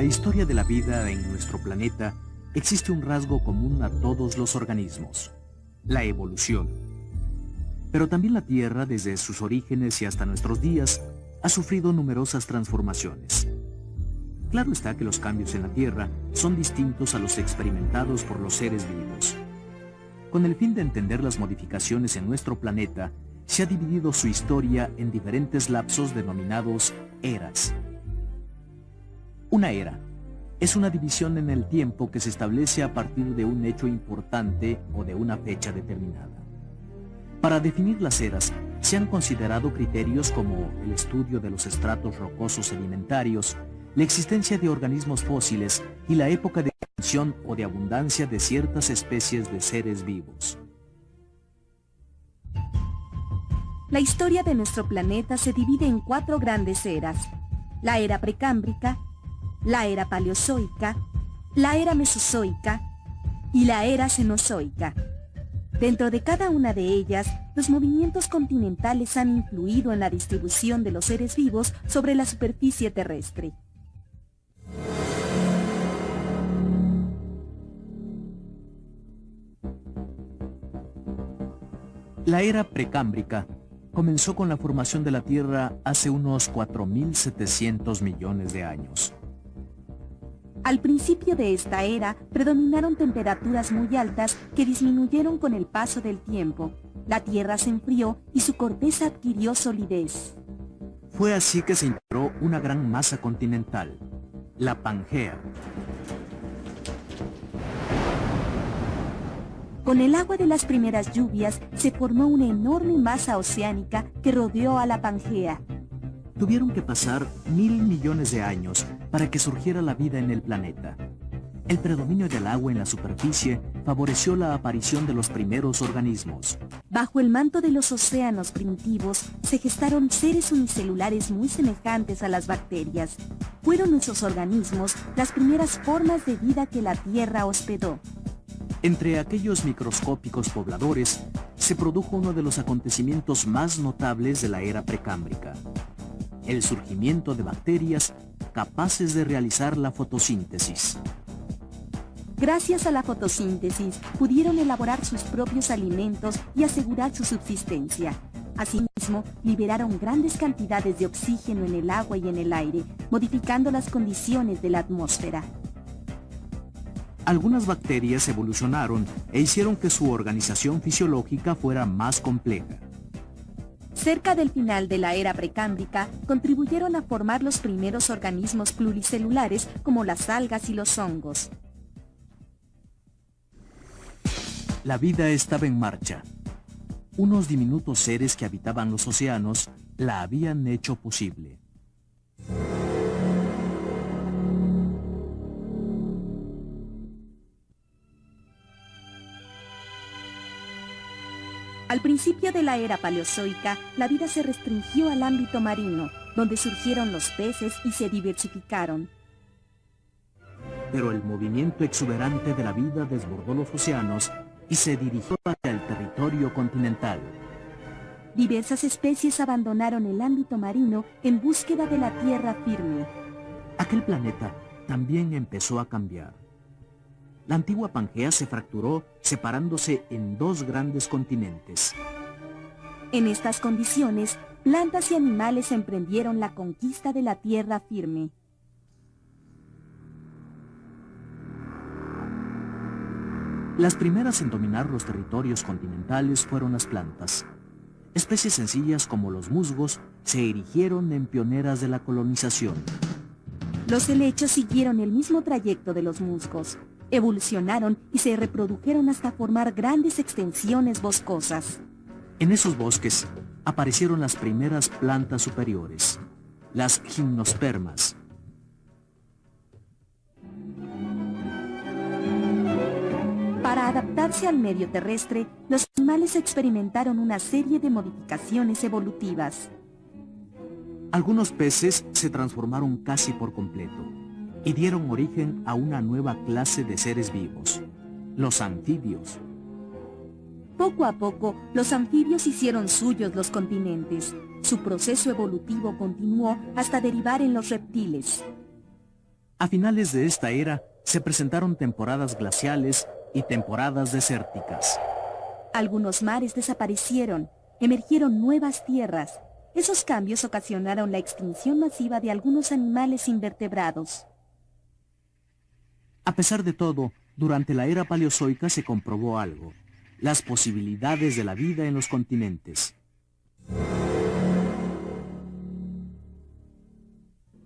historia de la vida en nuestro planeta existe un rasgo común a todos los organismos: la evolución. Pero también la Tierra, desde sus orígenes y hasta nuestros días, ha sufrido numerosas transformaciones. Claro está que los cambios en la Tierra son distintos a los experimentados por los seres vivos. Con el fin de entender las modificaciones en nuestro planeta, se ha dividido su historia en diferentes lapsos denominados eras. Una era es una división en el tiempo que se establece a partir de un hecho importante o de una fecha determinada. Para definir las eras, se han considerado criterios como el estudio de los estratos rocosos sedimentarios, la existencia de organismos fósiles y la época de extinción o de abundancia de ciertas especies de seres vivos. La historia de nuestro planeta se divide en 4 grandes eras: la era precámbrica, la era paleozoica, la era mesozoica y la era cenozoica. Dentro de cada una de ellas, los movimientos continentales han influido en la distribución de los seres vivos sobre la superficie terrestre. La era precámbrica comenzó con la formación de la Tierra hace unos 4.700 millones de años. Al principio de esta era, predominaron temperaturas muy altas que disminuyeron con el paso del tiempo. La Tierra se enfrió y su corteza adquirió solidez. Fue así que se integró una gran masa continental, la Pangea. Con el agua de las primeras lluvias, se formó una enorme masa oceánica que rodeó a la Pangea. Tuvieron que pasar 1.000 millones de años para que surgiera la vida en el planeta. El predominio del agua en la superficie favoreció la aparición de los primeros organismos. Bajo el manto de los océanos primitivos, se gestaron seres unicelulares muy semejantes a las bacterias. Fueron esos organismos las primeras formas de vida que la Tierra hospedó. Entre aquellos microscópicos pobladores, se produjo uno de los acontecimientos más notables de la era precámbrica: el surgimiento de bacterias capaces de realizar la fotosíntesis. Gracias a la fotosíntesis, pudieron elaborar sus propios alimentos y asegurar su subsistencia. Asimismo, liberaron grandes cantidades de oxígeno en el agua y en el aire, modificando las condiciones de la atmósfera. Algunas bacterias evolucionaron e hicieron que su organización fisiológica fuera más compleja. Cerca del final de la era precámbrica, contribuyeron a formar los primeros organismos pluricelulares como las algas y los hongos. La vida estaba en marcha. Unos diminutos seres que habitaban los océanos la habían hecho posible. Al principio de la era paleozoica, la vida se restringió al ámbito marino, donde surgieron los peces y se diversificaron. Pero el movimiento exuberante de la vida desbordó los océanos y se dirigió hacia el territorio continental. Diversas especies abandonaron el ámbito marino en búsqueda de la tierra firme. Aquel planeta también empezó a cambiar. La antigua Pangea se fracturó, separándose en 2 grandes continentes. En estas condiciones, plantas y animales emprendieron la conquista de la tierra firme. Las primeras en dominar los territorios continentales fueron las plantas. Especies sencillas como los musgos se erigieron en pioneras de la colonización. Los helechos siguieron el mismo trayecto de los musgos. Evolucionaron y se reprodujeron hasta formar grandes extensiones boscosas. En esos bosques aparecieron las primeras plantas superiores, las gimnospermas. Para adaptarse al medio terrestre, los animales experimentaron una serie de modificaciones evolutivas. Algunos peces se transformaron casi por completo y dieron origen a una nueva clase de seres vivos, los anfibios. Poco a poco, los anfibios hicieron suyos los continentes. Su proceso evolutivo continuó hasta derivar en los reptiles. A finales de esta era, se presentaron temporadas glaciales y temporadas desérticas. Algunos mares desaparecieron, emergieron nuevas tierras. Esos cambios ocasionaron la extinción masiva de algunos animales invertebrados. A pesar de todo, durante la era paleozoica se comprobó algo: las posibilidades de la vida en los continentes.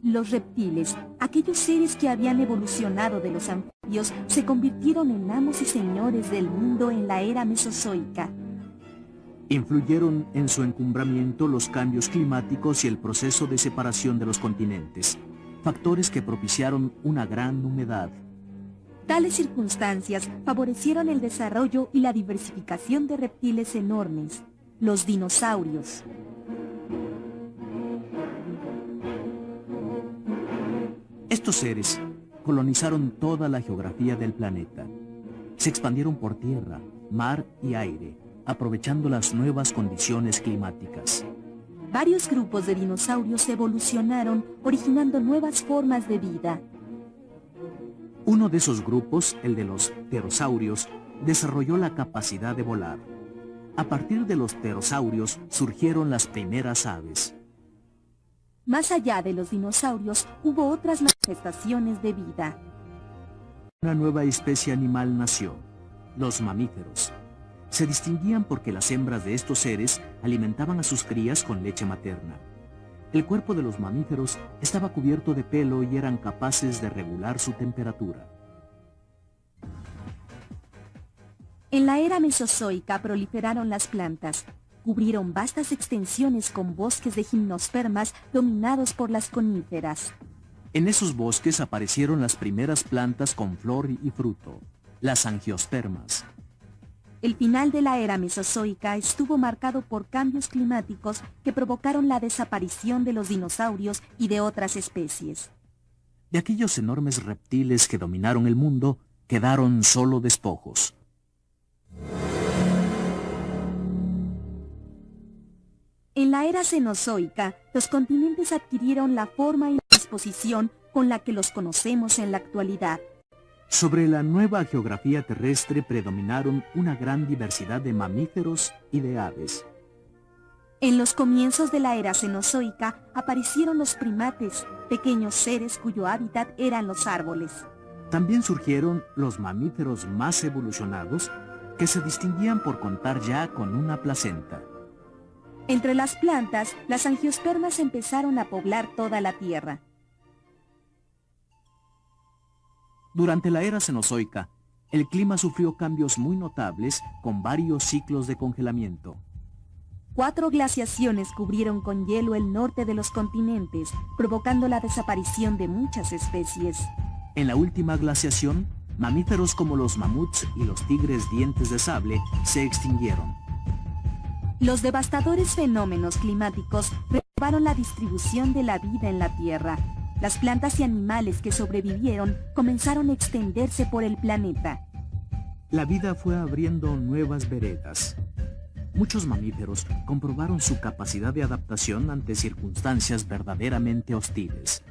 Los reptiles, aquellos seres que habían evolucionado de los anfibios, se convirtieron en amos y señores del mundo en la era mesozoica. Influyeron en su encumbramiento los cambios climáticos y el proceso de separación de los continentes, factores que propiciaron una gran humedad. Tales circunstancias favorecieron el desarrollo y la diversificación de reptiles enormes, los dinosaurios. Estos seres colonizaron toda la geografía del planeta. Se expandieron por tierra, mar y aire, aprovechando las nuevas condiciones climáticas. Varios grupos de dinosaurios evolucionaron, originando nuevas formas de vida. Uno de esos grupos, el de los pterosaurios, desarrolló la capacidad de volar. A partir de los pterosaurios surgieron las primeras aves. Más allá de los dinosaurios, hubo otras manifestaciones de vida. Una nueva especie animal nació: los mamíferos. Se distinguían porque las hembras de estos seres alimentaban a sus crías con leche materna. El cuerpo de los mamíferos estaba cubierto de pelo y eran capaces de regular su temperatura. En la era mesozoica proliferaron las plantas. Cubrieron vastas extensiones con bosques de gimnospermas dominados por las coníferas. En esos bosques aparecieron las primeras plantas con flor y fruto, las angiospermas. El final de la era mesozoica estuvo marcado por cambios climáticos que provocaron la desaparición de los dinosaurios y de otras especies. De aquellos enormes reptiles que dominaron el mundo, quedaron solo despojos. En la era cenozoica, los continentes adquirieron la forma y la disposición con la que los conocemos en la actualidad. Sobre la nueva geografía terrestre predominaron una gran diversidad de mamíferos y de aves. En los comienzos de la era cenozoica aparecieron los primates, pequeños seres cuyo hábitat eran los árboles. También surgieron los mamíferos más evolucionados, que se distinguían por contar ya con una placenta. Entre las plantas, las angiospermas empezaron a poblar toda la tierra. Durante la era cenozoica, el clima sufrió cambios muy notables con varios ciclos de congelamiento. 4 glaciaciones cubrieron con hielo el norte de los continentes, provocando la desaparición de muchas especies. En la última glaciación, mamíferos como los mamuts y los tigres dientes de sable se extinguieron. Los devastadores fenómenos climáticos renovaron la distribución de la vida en la Tierra. Las plantas y animales que sobrevivieron comenzaron a extenderse por el planeta. La vida fue abriendo nuevas veredas. Muchos mamíferos comprobaron su capacidad de adaptación ante circunstancias verdaderamente hostiles.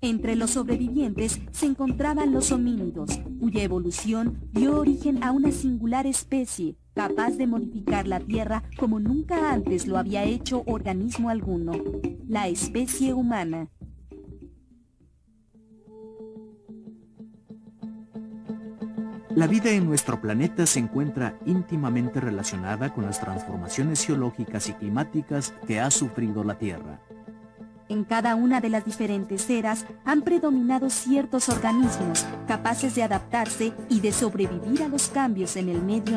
Entre los sobrevivientes se encontraban los homínidos, cuya evolución dio origen a una singular especie, capaz de modificar la Tierra como nunca antes lo había hecho organismo alguno, la especie humana. La vida en nuestro planeta se encuentra íntimamente relacionada con las transformaciones geológicas y climáticas que ha sufrido la Tierra. En cada una de las diferentes eras han predominado ciertos organismos capaces de adaptarse y de sobrevivir a los cambios en el medio